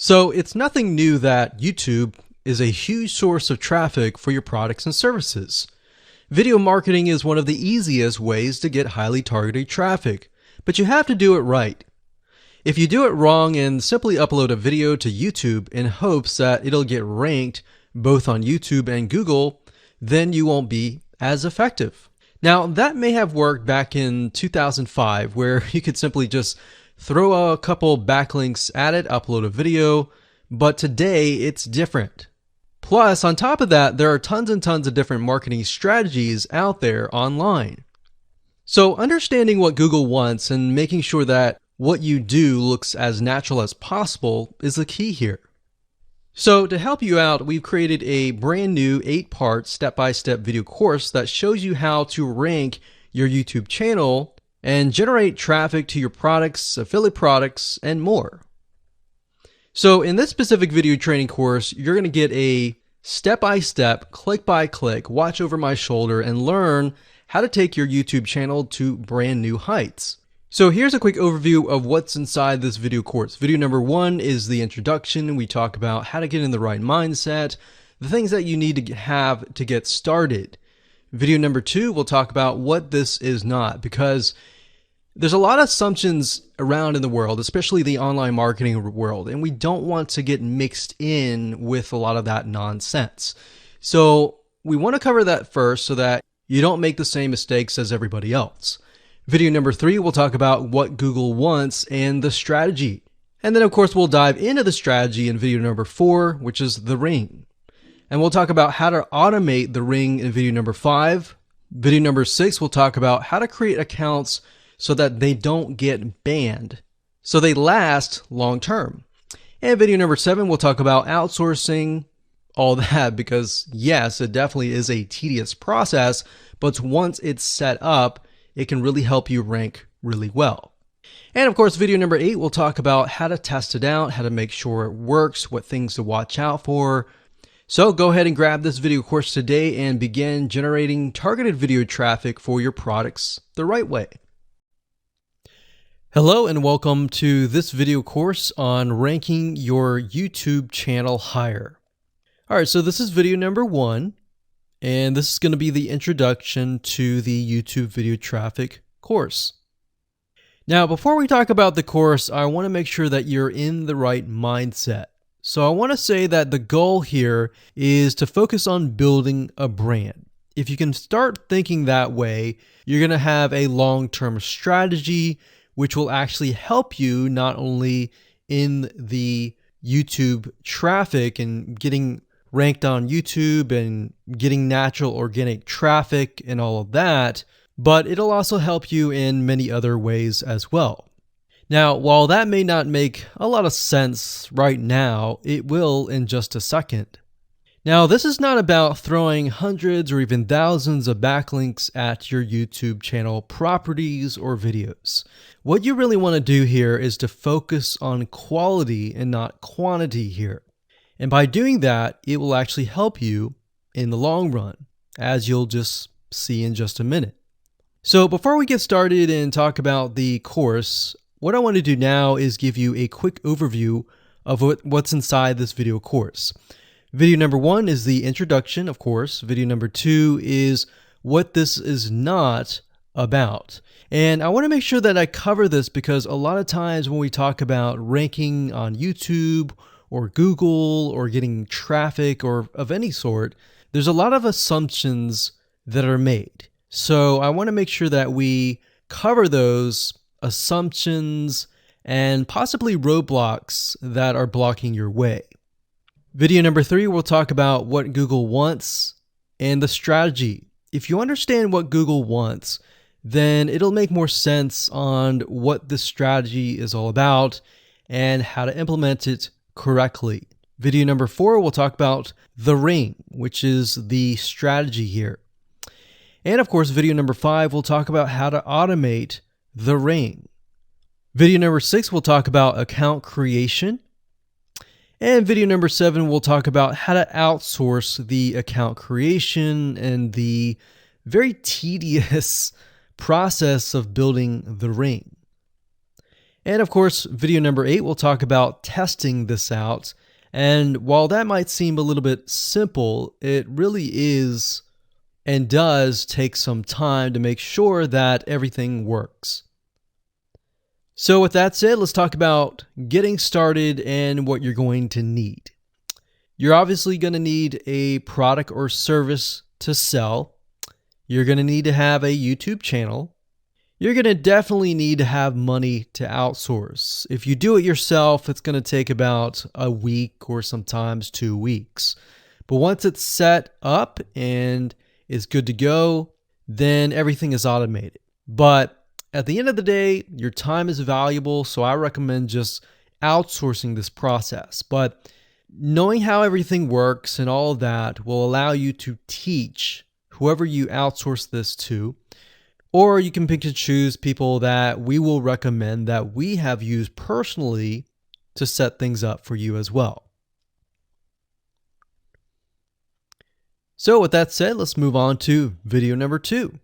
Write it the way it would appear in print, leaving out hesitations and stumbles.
So it's nothing new that YouTube is a huge source of traffic for your products and services. Video marketing is one of the easiest ways to get highly targeted traffic, but you have to do it right. If you do it wrong and simply upload a video to YouTube in hopes that it'll get ranked both on YouTube and Google, then you won't be as effective. Now, that may have worked back in 2005, where you could simply just throw a couple backlinks at it, upload a video, but today it's different. Plus, on top of that, there are tons and tons of different marketing strategies out there online. So understanding what Google wants and making sure that what you do looks as natural as possible is the key here. So to help you out, we've created a brand new 8-part step-by-step video course that shows you how to rank your YouTube channel and generate traffic to your products, affiliate products, and more. So in this specific video training course, you're going to get a step-by-step, click-by-click, watch over my shoulder and learn how to take your YouTube channel to brand new heights. So here's a quick overview of what's inside this video course. Video number 1 is the introduction. We talk about how to get in the right mindset, the things that you need to have to get started. Video number 2, we'll talk about what this is not, because there's a lot of assumptions around in the world, especially the online marketing world, and we don't want to get mixed in with a lot of that nonsense. So we want to cover that first so that you don't make the same mistakes as everybody else. Video number 3, we'll talk about what Google wants and the strategy. And then of course we'll dive into the strategy in video number 4, which is the ring. And we'll talk about how to automate the ring in video number 5. Video number 6, we'll talk about how to create accounts so that they don't get banned, so they last long term. And video number 7, we'll talk about outsourcing, all that, because yes, it definitely is a tedious process, but once it's set up, it can really help you rank really well. And of course, video number 8, we'll talk about how to test it out, how to make sure it works, what things to watch out for. So go ahead and grab this video course today and begin generating targeted video traffic for your products the right way. Hello and welcome to this video course on ranking your YouTube channel higher. All right, so this is video number 1. And this is going to be the introduction to the YouTube video traffic course. Now, before we talk about the course, I want to make sure that you're in the right mindset. So I want to say that the goal here is to focus on building a brand. If you can start thinking that way, you're going to have a long-term strategy, which will actually help you not only in the YouTube traffic and getting ranked on YouTube and getting natural organic traffic and all of that, but it'll also help you in many other ways as well. Now, while that may not make a lot of sense right now, it will in just a second. Now, this is not about throwing hundreds or even thousands of backlinks at your YouTube channel properties or videos. What you really want to do here is to focus on quality and not quantity here. And by doing that, it will actually help you in the long run, as you'll just see in just a minute. So before we get started and talk about the course, what I want to do now is give you a quick overview of what's inside this video course. Video number 1 is the introduction, of course. Video number 2 is what this is not about. And I want to make sure that I cover this because a lot of times when we talk about ranking on YouTube or Google or getting traffic or of any sort, there's a lot of assumptions that are made. So I want to make sure that we cover those assumptions and possibly roadblocks that are blocking your way. Video number 3, we'll talk about what Google wants and the strategy. If you understand what Google wants, then it'll make more sense on what this strategy is all about and how to implement it correctly. Video number 4, we'll talk about the ring, which is the strategy here. And of course, video number 5, we'll talk about how to automate the ring. Video number 6, we'll talk about account creation. And video number 7, we'll talk about how to outsource the account creation and the very tedious process of building the ring. And of course, video number 8, we'll talk about testing this out. And while that might seem a little bit simple, it really is and does take some time to make sure that everything works. So with that said, let's talk about getting started and what you're going to need. You're obviously going to need a product or service to sell. You're going to need to have a YouTube channel. You're going to definitely need to have money to outsource. If you do it yourself, it's going to take about a week or sometimes 2 weeks. But once it's set up and is good to go, then everything is automated. But at the end of the day, your time is valuable, so I recommend just outsourcing this process. But knowing how everything works and all of that will allow you to teach whoever you outsource this to, or you can pick and choose people that we will recommend that we have used personally to set things up for you as well. So with that said, let's move on to video number 2.